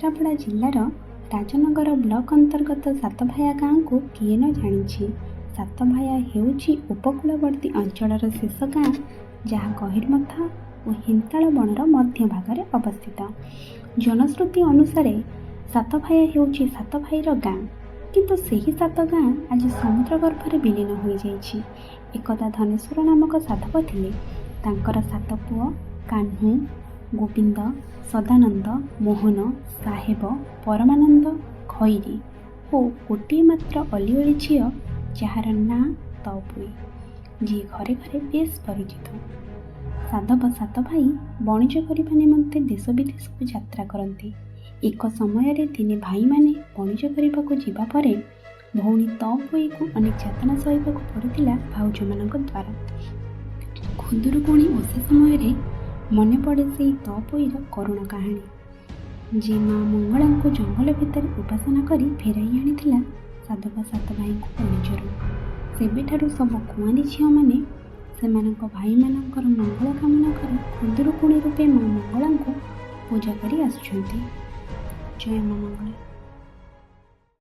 କେନ୍ଦ୍ରାପଡ଼ା ଜିଲ୍ଲାର ରାଜନଗର ବ୍ଲକ ଅନ୍ତର୍ଗତ ସାତଭାୟା ଗାଁକୁ କିଏ ନ ଜାଣିଛି। ସାତଭାୟା ହେଉଛି ଉପକୂଳବର୍ତ୍ତୀ ଅଞ୍ଚଳର ଶେଷ ଗାଁ, ଯାହା ଗହୀରମଥା ଓ ହିନ୍ତାଳ ବଣର ମଧ୍ୟଭାଗରେ ଅବସ୍ଥିତ। ଜନଶ୍ରୁତି ଅନୁସାରେ ସାତଭାୟା ହେଉଛି ସାତ ଭାଇର ଗାଁ, କିନ୍ତୁ ସେହି ସାତ ଗାଁ ଆଜି ସମୁଦ୍ର ଗର୍ଭରେ ବିଲୀନ ହୋଇଯାଇଛି। ଏକଦା ଧନେଶ୍ୱର ନାମକ ସାଧବ ଥିଲେ। ତାଙ୍କର ସାତ ପୁଅ କାହ୍ନୁ, ଗୋବିନ୍ଦ, ସଦାନନ୍ଦ, ମୋହନ, ସାହେବ, ପରମାନନ୍ଦ, ଖଇରି ଓ ଗୋଟିଏ ମାତ୍ର ଅଲିଅଳି ଝିଅ, ଯାହାର ନାଁ ତଅପୋଇ, ଯିଏ ଘରେ ଘରେ ବେଶ୍ ପରିଚିତ। ସାଧବ ସାତ ଭାଇ ବଣିଜ କରିବା ନିମନ୍ତେ ଦେଶ ବିଦେଶକୁ ଯାତ୍ରା କରନ୍ତି। ଏକ ସମୟରେ ଦିନେ ଭାଇମାନେ ବଣିଜ କରିବାକୁ ଯିବା ପରେ ଭଉଣୀ ତଅପୋଇକୁ ଅନେକ ଯାତନା ସହିବାକୁ ପଡ଼ିଥିଲା ଭାଉଜମାନଙ୍କ ଦ୍ୱାରା। ଖୁଦୁରୁକୁଣି ଓଷା ସମୟରେ ମନେ ପଡ଼େ ସେହି ତଅପୋଇର କରୁଣ କାହାଣୀ, ଯେ ମା ମଙ୍ଗଳାଙ୍କୁ ଜଙ୍ଗଲ ଭିତରେ ଉପାସନା କରି ଫେରାଇ ଆଣିଥିଲା ସାଧବ ସାତ ଭାଇଙ୍କୁ ବଣିଜରୁ। ସେବେଠାରୁ ସବୁ କୁଆଁରୀ ଝିଅମାନେ ସେମାନଙ୍କ ଭାଇମାନଙ୍କର ମଙ୍ଗଳ କାମନା କରି ଖୁଦୁରୁକୁଣି ରୂପେ ମା ମଙ୍ଗଳାଙ୍କୁ ପୂଜା କରି ଆସୁଛନ୍ତି। ଜୟ ମା ମଙ୍ଗଳା।